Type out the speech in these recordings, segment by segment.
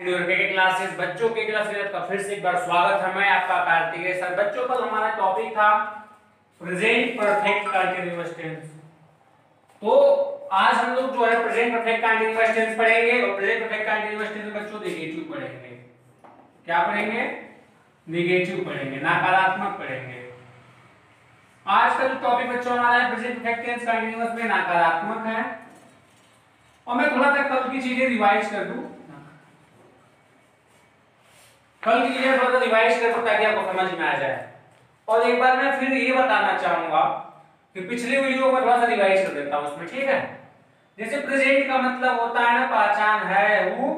के क्लासेस बच्चों के क्लासेस का फिर से एक बार स्वागत है। मैं आपका कार्तिकेय सर। बच्चों कल हमारा टॉपिक था प्रेजेंट परफेक्ट कंटीन्यूअस टेंस। तो आज हम लोग जो है प्रेजेंट परफेक्ट कंटीन्यूअस टेंस पढ़ेंगे और प्रेजेंट परफेक्ट कंटीन्यूअस टेंस में बच्चों नेगेटिव पढ़ेंगे। क्या पढ़ेंगे? नेगेटिव पढ़ेंगे, नकारात्मक पढ़ेंगे। आज का जो टॉपिक बच्चों हमारा है प्रेजेंट परफेक्ट टेंस कंटीन्यूअस में नकारात्मक है। और मैं थोड़ा सा कल की चीजें रिवाइज कर दूं, कल की चीजें थोड़ा सा रिवाइज कर दूं ताकि आपको समझ में आ जाए। और एक बार मैं फिर ये बताना चाहूंगा कि पिछले वीडियो में थोड़ा सा रिवाइज कर देता हूं उसमें, ठीक है। जैसे प्रेजेंट का मतलब होता है ना पहचान है, हूं।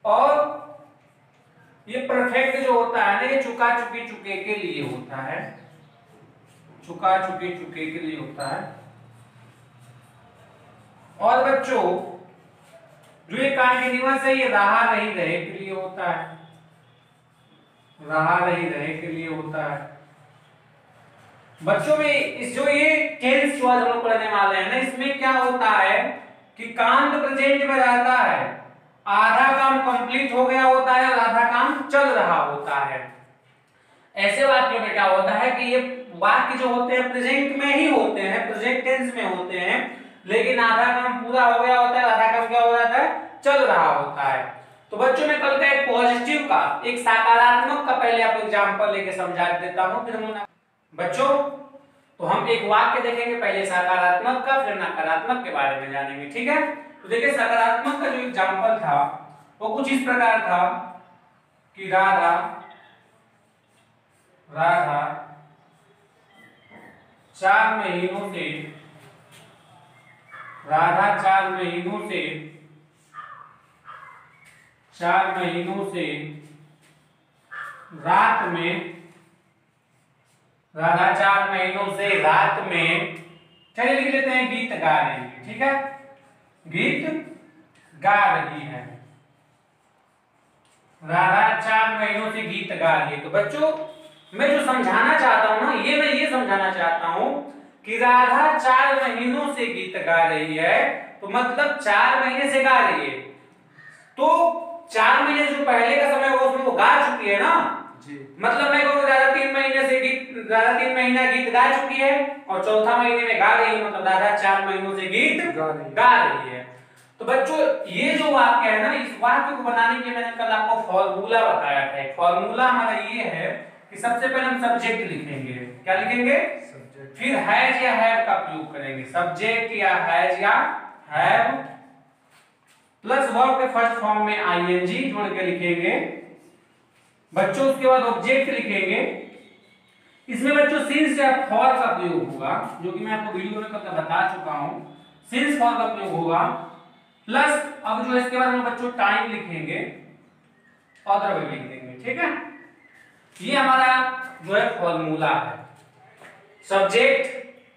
और ये परफेक्ट जो होता है ना ये चुका चुकी चुके के लिए होता है, चुका चुके चुके के लिए होता है। और बच्चों जो ये कंटीन्यूअस है ये रहा नहीं रहे के लिए होता है, रहा नहीं रहे के लिए होता है। बच्चों में इस जो ये टेंस जो आज हम लोग पढ़ने वाले हैं ना इसमें क्या होता है कि काम तो प्रेजेंट में रहता है, आधा काम कंप्लीट हो गया होता है और आधा काम चल रहा होता है। ऐसे वाक्यों में क्या होता है कि ये वाक्य जो होते हैं प्रेजेंट में ही होते हैं, प्रेजेंट टेंस में होते हैं, लेकिन आधा काम पूरा हो गया होता है, आधा काम क्या हो जाता है, चल रहा होता है। तो बच्चों में कल का एक पॉजिटिव का एक सकारात्मक का पहले आपको एग्जांपल लेके समझा देता हूं, फिर हम बच्चों तो हम एक वाक्य देखेंगे, पहले सकारात्मक का फिर नकारात्मक के बारे में जानेंगे, ठीक है। तो देखिए सकारात्मक का जो एग्जांपल था वो कुछ इस प्रकार था कि राधा 4 महीनों से रात में चलिए लिख लेते हैं गीत गा रही है, ठीक है। गीत गा रही है, राधा 4 महीनों से गीत गा रही है। तो बच्चों मैं जो समझाना चाहता हूं ना मैं ये समझाना चाहता हूं कि राधा 4 महीनों से गीत गा रही है, तो मतलब 4 महीने से गा रही है। तो 4 महीने जो पहले का समय होगा उसमें वो गा चुकी है ना जी। मतलब मैं कहूँ राधा 3 महीना गीत गा चुकी है और चौथा महीने में गा रही है, मतलब राधा 4 महीनों से गीत गा रही है। तो बच्चों ये जो वाक्य है ना इस वाक्य को बनाने के मैंने कल आपको फॉर्मूला बताया था। एक फॉर्मूला हमारा ये है कि सबसे पहले हम सब्जेक्ट लिखेंगे। क्या लिखेंगे? सब्जेक्ट। फिर हैज या हैव का प्रयोग करेंगे, सब्जेक्ट या हैज या हैव प्लस वर्ब के फर्स्ट फॉर्म में आईएनजी जोड़ के लिखेंगे बच्चों। उसके बाद ऑब्जेक्ट लिखेंगे। इसमें बच्चों सिंस या फॉर का प्रयोग होगा, जो कि मैं आपको वीडियो में कल बता चुका हूं। सिंस फॉर का प्रयोग होगा प्लस अब जो इसके बाद हम बच्चों टाइम लिखेंगे, अदर वे लिख देंगे, ठीक है। ये हमारा जो है फॉर्मूला है। सब्जेक्ट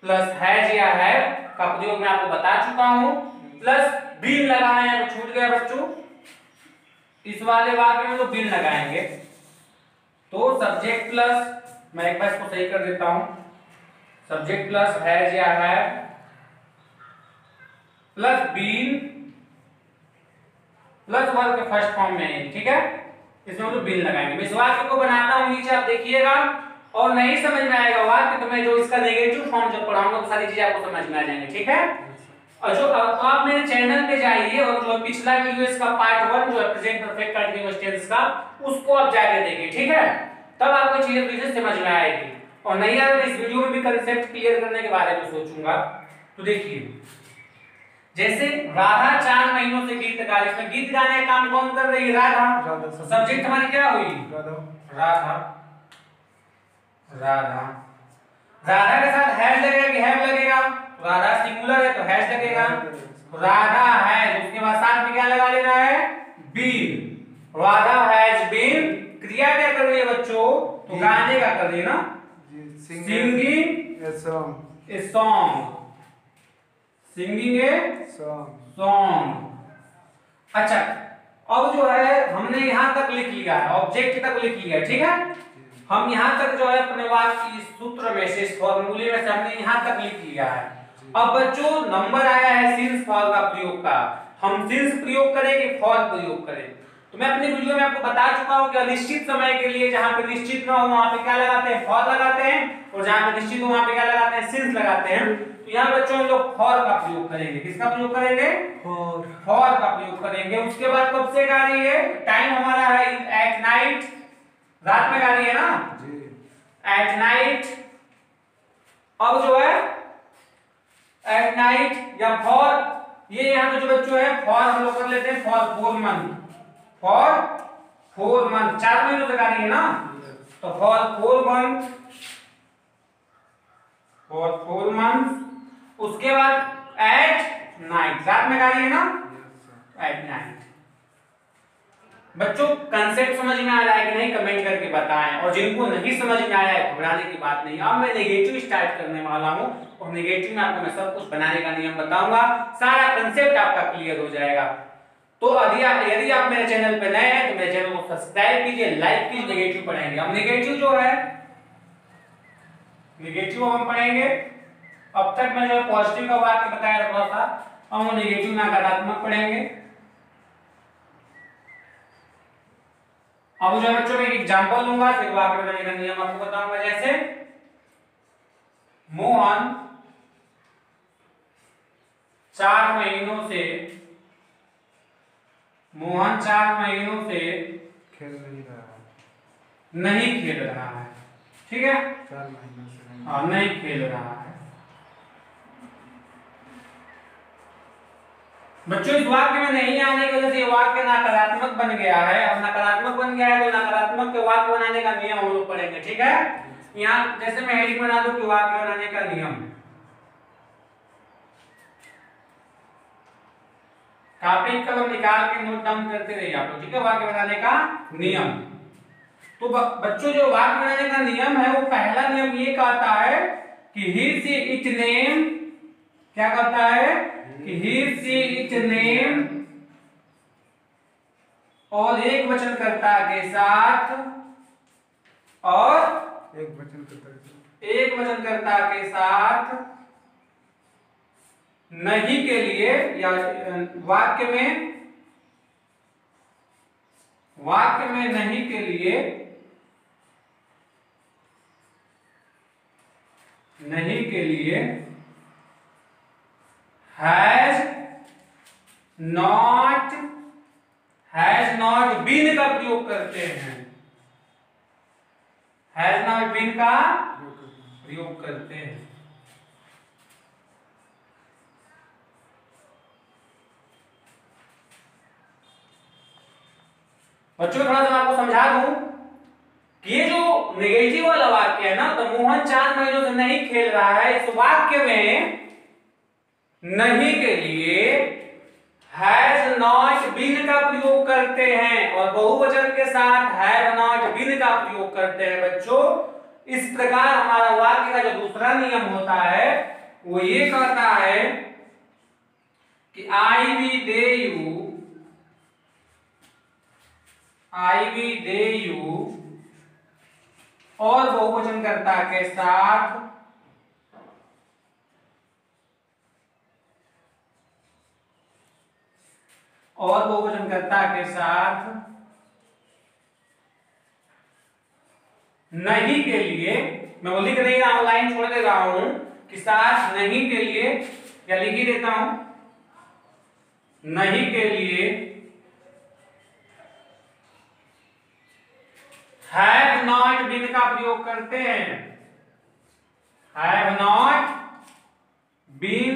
प्लस हैज या हैव का प्रयोग मैं आपको बता चुका हूं, प्लस बीन लगाना है, छूट गया बच्चों इस वाले वाक्य में तो बीन लगाएंगे। तो सब्जेक्ट प्लस मैं एक बार इसको सही कर देता हूं, सब्जेक्ट प्लस हैज या have plus been plus verb के फर्स्ट फॉर्म में, ठीक है। इसमें हम लोग बिन लगाएंगे। मैं इस वाक्य को बनाता हूं, नीचे आप देखिएगा और नहीं समझ में आएगा वाक्य तो मैं जो इसका नेगेटिव फॉर्म जब पढ़ाऊंगा तो सारी चीजें आपको समझ में आ जाएंगी, ठीक है। और जो आप मेरे चैनल पे जाइए और जो पिछला वीडियो इसका पार्ट 1 जो है प्रेजेंट परफेक्ट कंटीन्यूअस टेंस का उसको आप जाके देखिए, ठीक है। तब आपको चीजें फिर से समझ में आएगी। और नहीं आए तो इस वीडियो में भी कंसेप्ट क्लियर करने के बारे में सोचूंगा। तो देखिए जैसे राधा 4 महीनों से गीत गा रही है, इसमें गीत गाने का काम कौन कर रही है? राधा। सब्जेक्ट हमारी क्या हुई? राधा। राधा के साथ हैज लगेगा कि हैव लगेगा? राधा सिंगुलर है तो हैज लगेगा। राधा हैज, उसके बाद साथ में क्या लगा लेना है? बीन। राधा हैज बीन क्रिया क्या कर रही है बच्चों? तो गाने का कर रही है ना, singing a song, singing a song. अच्छा अब जो है हमने यहां तक लिख लिया है, ऑब्जेक्ट तक लिख लिया है, ठीक है। हम यहां तक जो है अपने वाक्य की सूत्र में से इस फॉर्मूले में से हमने यहां तक लिख लिया है। अब बच्चों नंबर आया है सिंस फॉर का प्रयोग का, हम सिंस प्रयोग करें कि फॉर प्रयोग करें। तो मैं अपने वीडियो में आपको बता चुका हूं कि अनिश्चित समय के लिए जहां पे निश्चित ना हो वहां पे क्या लगाते हैं, फॉर लगाते हैं, और जहां पे निश्चित हो वहां पे क्या लगाते हैं, सिंस लगाते हैं। तो यहां बच्चों हम लोग फॉर का प्रयोग करेंगे। किसका प्रयोग करेंगे, फॉर का प्रयोग करेंगे। उसके बाद कब से गा रही है, टाइम हमारा है एट नाइट, रात में गा रही है ना जी, एट नाइट। अब जो है एट नाइट या फॉर, ये यहाँ पे जो बच्चों है फॉर हम लोग कर लेते हैं फॉर 4 मंथ, फॉर 4 मंथ, 4 महीनों तक आ रही है ना, तो फॉर 4 मंथ, फॉर 4 मंथ। उसके बाद एट नाइट, रात में आ रही है ना, एट नाइट। बच्चों कंसेप्ट समझ में आ रहा है कि नहीं, कमेंट करके बताएं, और जिनको नहीं समझ में आया है घबराने की बात नहीं। अब मैं नेगेटिव स्टार्ट करने वाला हूं, और नेगेटिव में आपको मैं सब कुछ बनाने का नियम बताऊंगा, सारा कंसेप्ट आपका क्लियर हो जाएगा। तो यदि आप मेरे चैनल पे नए हैं तो मेरे चैनल को सब्सक्राइब कीजिए, लाइक कीजिए, नेगेटिव पढ़ेंगे। अब नेगेटिव जो है, नेगेटिव हम पढ़ेंगे। अब तक मैं जो पॉजिटिव का वाक्य बताया थोड़ा सा, अब हम नेगेटिव नकारात्मक पढ़ेंगे। अब जो बच्चों में एक एग्जांपल लूंगा, फिर वाक्य बनाने का नियम आपको बताऊंगा। जैसे मोहन 4 महीनों से, मोहन 4 महीनों से खेल नहीं रहा है, नहीं खेल रहा है, ठीक है, 4 महीनों से हाँ नहीं खेल रहा है। बच्चों इस वाक्य में नहीं आने की वजह से ये वाक्य नकारात्मक बन गया है। अब नकारात्मक बन गया है तो नकारात्मक के वाक्य बनाने का नियम हम लोग पढ़ेंगे, ठीक है। यहाँ जैसे मैं हेडिंग बना दूं कि वाक्य बनाने का नियम, कॉपी कलम निकाल के नोट डाउन करते रहिए आप लोग, ठीक है। वाक्य बनाने का नियम, तो बच्चों जो वाक्य बनाने का नियम है वो पहला नियम ये कहता है कि ही सी इट नेम, क्या कहता है कि ही सी इट नेम, और एक वचनकर्ता के साथ, और एक वचनकर्ता के साथ नहीं के लिए, या वाक्य में नहीं के लिए, नहीं के लिए हैज नॉट बीन का प्रयोग करते हैं, हैज नॉट बीन का प्रयोग करते हैं। बच्चों थोड़ा सा मैं आपको समझा दूं कि ये जो नेगेटिव वाला वाक्य है ना, तो मोहन 4 महीनों से नहीं खेल रहा है, इस वाक्य में नहीं के लिए हैज नॉट बीन का प्रयोग करते हैं, और बहुवचन के साथ हैव नॉट बीन का प्रयोग करते हैं। बच्चों इस प्रकार हमारा वाक्य का जो दूसरा नियम होता है वो ये कहता है कि आई वी दे यू, और बहुवचनकर्ता के साथ, और बहुवचनकर्ता के साथ नहीं के लिए, मैं लिख नहीं रहा हूं, लाइन छोड़ दे रहा हूं कि साथ नहीं के लिए, या लिख ही देता हूं, नहीं के लिए हैव नॉट बीन का प्रयोग करते हैं, हैव नॉट बीन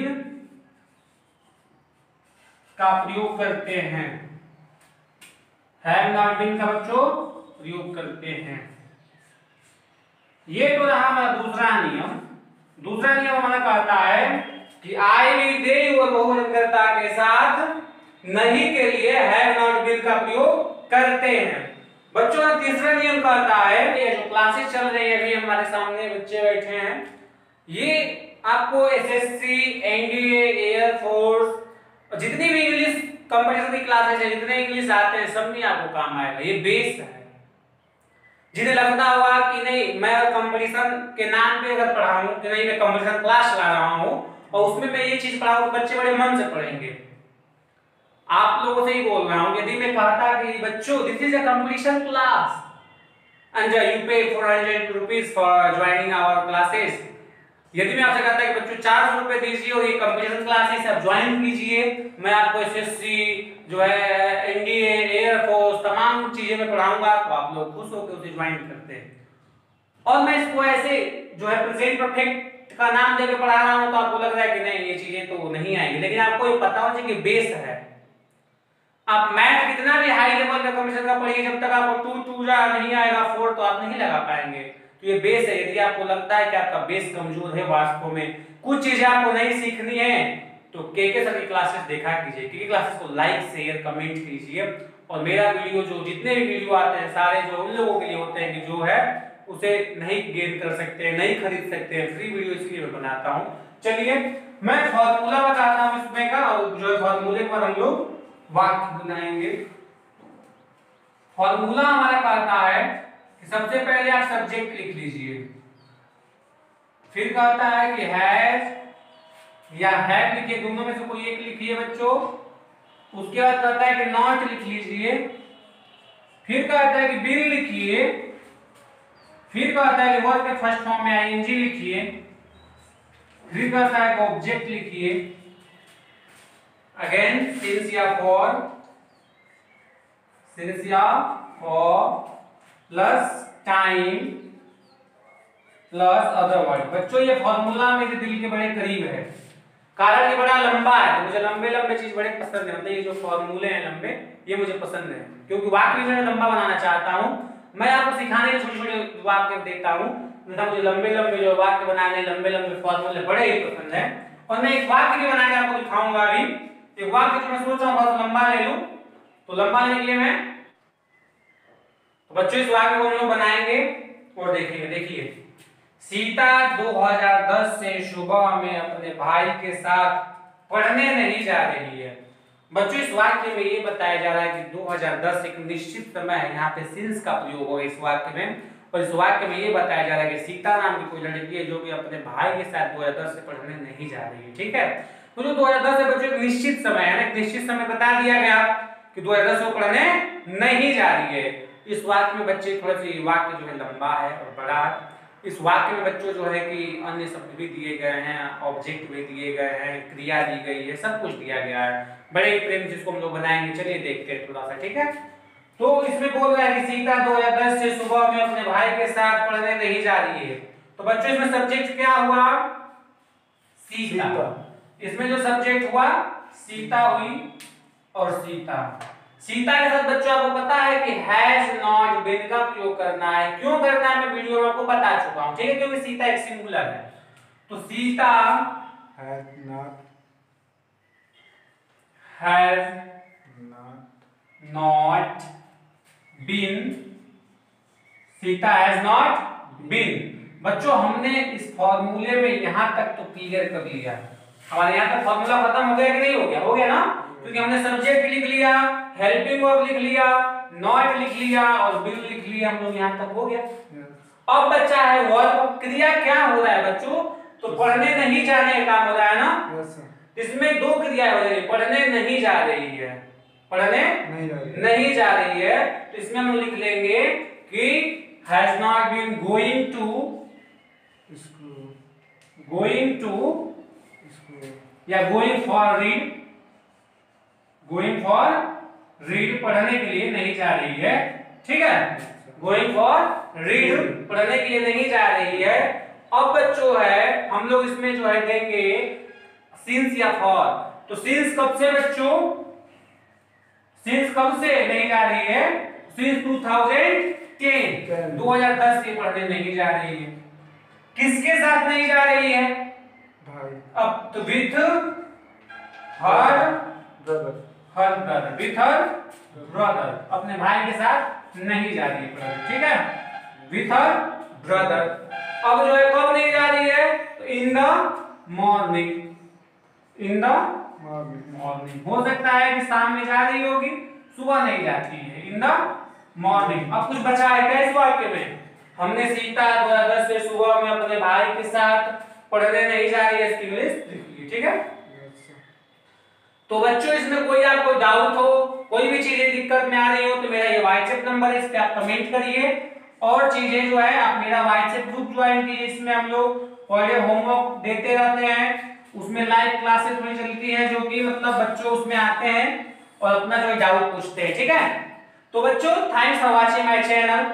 का प्रयोग करते हैं, हैव नॉट बीन का बच्चों प्रयोग करते हैं। ये तो रहा हमारा दूसरा नियम। दूसरा नियम हमारा कहता है कि आई वी दे यू, और बहुवचनकर्ता के साथ नहीं के लिए हैव नॉट बीन का प्रयोग करते हैं। बच्चों का तीसरा नियम कहता है, ये जो क्लासेस चल रही है अभी हमारे सामने बच्चे बैठे हैं, ये आपको एसएससी, एनडीए, एयर फोर्स और जितनी भी इंग्लिश कंपटीशन की क्लासेस है, जितने इंग्लिश आते हैं सब में आपको काम आएगा। ये बेस है। जिन्हें लगता होगा कि नहीं मैं कंपटीशन के नाम पे अगर पढ़ाऊं कि नहीं मैं कंपटीशन क्लास ला रहा हूं और उसमें मैं ये चीज पढ़ाऊं तो बच्चे बड़े मन से पढ़ेंगे। आप लोगों से ही बोल रहा हूं। यदि मैं कहता कि बच्चों this is a competition class and you pay 400 rupees for joining our classes, यदि मैं आपसे कहता है कि बच्चों 400 रुपए दीजिए और ये कंपटीशन क्लासेस आप ज्वाइन कीजिए, मैं आपको एसएससी जो है एनडीए एयरफोर्स तमाम चीजें मैं पढ़ाऊंगा, तो आप लोग खुश होकर उसे ज्वाइन करते हैं। और मैं इसको ऐसे जो है प्रेजेंट परफेक्ट का नाम देकर पढ़ा रहा हूं तो आपको लग रहा है कि नहीं ये चीजें तो नहीं आएंगी, लेकिन आपको ये पता होना चाहिए कि बेस है। आप मैथ कितना भी हाई लेवल का कंपटीशन का पढ़िए, जब तक आपको 2 जा नहीं आएगा 4 तो आप नहीं लगा पाएंगे। तो ये बेस है। यदि आपको लगता है कि आपका बेस कमजोर है, वास्तव में कुछ चीजें आपको नहीं सीखनी है, तो के सर की क्लासेस देखा कीजिए। के क्लासेस को लाइक शेयर कमेंट कीजिए। और मेरा वीडियो जो जितने भी वीडियो आते हैं सारे जो उन लोगों के लिए होते हैं कि जो है उसे नहीं गेन कर सकते हैं, नहीं खरीद सकते हैं, फ्री वीडियो इसलिए मैं बनाता हूं। चलिए मैं फार्मूला बताता हूं इसमें का, और जो है फार्मूले पर हम लोग वाक्य बनाएंगे। फार्मूला हमारा कहता है कि सबसे पहले आप सब्जेक्ट लिख लीजिए, फिर कहता है कि हैज या हैव लिखिए, दोनों में से कोई एक लिखिए बच्चों। उसके बाद कहता है कि नॉट लिख लीजिए, फिर कहता है कि बिल लिखिए, फिर कहता है कि वर्ब के फर्स्ट फॉर्म में आईएनजी लिखिए, फिर कहता है कि ऑब्जेक्ट लिखिए, अगेन सिंस या for plus time plus other word. बच्चों ये फॉर्मूला मेरे दिल के बड़े करीब है, कारण ये बड़ा लंबा है, तो मुझे लंबे लंबे चीज बड़े पसंद है। मतलब ये जो फॉर्मूले हैं लंबे, ये मुझे पसंद है, क्योंकि वाक्य मैं लंबा बनाना चाहता हूं। मैं आपको सिखाने के छोटे छोटे वाक्य देता हूं, मुझे लंबे लंबे जो वाक्य बनाने, लंबे लंबे फॉर्मूले बड़े ही पसंद है। और मैं एक वाक्य भी बना के आपको दिखाऊंगा अभी। एक वाक्य जो मैं सोच रहा हूं बहुत लंबा ले लूं, तो लंबा लेने के लिए मैं तो बच्चों इस वाक्य को हम लोग बनाएंगे और देखेंगे। देखिए, सीता 2010 से सुबह में अपने भाई के साथ पढ़ने नहीं जा रही है। बच्चों इस वाक्य में ये बताया जा रहा है कि 2010 एक निश्चित समय है, यहाँ पे सिंस का प्रयोग होगा इस वाक्य में। और इस वाक्य में ये बताया जा रहा है कि सीता नाम की कोई लड़की है जो कि अपने भाई के साथ 2010 से पढ़ने नहीं जा रही है। ठीक है, तो जो 2010 है बच्चों एक निश्चित समय है, एक निश्चित समय बता दिया गया कि 2010 को पढ़ने नहीं जा रही है। इस वाक्य में बच्चे थोड़ा सा वाक्य जो है लंबा है और बड़ा है। इस वाक्य में बच्चों जो है कि अन्य शब्द भी दिए गए हैं, ऑब्जेक्ट भी दिए गए हैं, क्रिया दी गई है, सब कुछ दिया गया है। बड़े प्रेम से इसको हम लोग बनाएंगे। चलिए देखते हैं थोड़ा सा। ठीक है, तो इसमें बोल रहा है कि सीता 2010 से सुबह में अपने भाई के साथ पढ़ने नहीं जा रही है। तो बच्चों इसमें सब्जेक्ट क्या हुआ? सीता। इसमें जो सब्जेक्ट हुआ सीता हुई और सीता। सीता के साथ बच्चों आपको पता है कि हैज नॉट बीन का प्रयोग करना है। क्यों करना है मैं वीडियो में आपको बता चुका हूं। ठीक है, क्योंकि सीता एक सिंगुलर है। तो Sita has not been, Sita has not been. बच्चों हमने इस फॉर्मूले में यहां तक तो क्लियर कर लिया। हमारे यहां तक फॉर्मूला खत्म हो गया कि नहीं हो गया? हो गया ना, क्योंकि हमने सब्जेक्ट लिख लिया, हेल्पिंग वर्ब लिख लिया, नॉट लिख लिया और बिल लिख लिया। हम लोग यहां तक हो गया। अब बच्चा है वर्ब। क्रिया क्या हो रहा है बच्चों? तो पढ़ने नहीं जाने का काम हो रहा है ना। इसमें दो क्रिया हो रही है, पढ़ने नहीं जा रही है, पढ़ने नहीं जा रही है। तो इसमें हम लिख लेंगे कि has not been going to या गोइंग फॉर रीड पढ़ने के लिए नहीं जा रही है। ठीक है, गोइंग फॉर रीड पढ़ने के लिए नहीं जा रही है। अब बच्चों है हम लोग इसमें जो है देंगे सिंस या फॉर। तो सिंस कब से बच्चों? सिंस कब से नहीं जा रही है? सिंस 2010 से पढ़ने नहीं जा रही है। किसके साथ नहीं जा रही है? भाई। अब तो with her brother, with her brother, अपने भाई के साथ नहीं जा रही है। ठीक है, विथ हर ब्रदर। अब जो है कब नहीं जा रही है? तो इन द मॉर्निंग, हो सकता है कि शाम में जा रही होगी, सुबह नहीं जाती है, इन द मॉर्निंग। अब कुछ बचा है क्या इस वाक्य में? हमने सीता 2010 से सुबह में अपने भाई के साथ पढ़ने नहीं जा रही है, इसकी इंग्लिश लिख ली। ठीक है, तो बच्चों इसमें कोई आपको डाउट हो, कोई भी चीजें दिक्कत में आ रही हो, तो मेरा ये व्हाट्सएप नंबर है, इस पे आप कमेंट करिए। और चीजें जो है आप मेरा व्हाट्सएप ग्रुप ज्वाइन कीजिए, इसमें हम लोग पर डे होमवर्क देते रहते हैं, उसमें लाइव क्लासेस में चलती है, जो कि मतलब बच्चों उसमें आते हैं और अपना जो डाउट पूछते हैं, ठीक है। तो बच्चों thanks for watching my channel.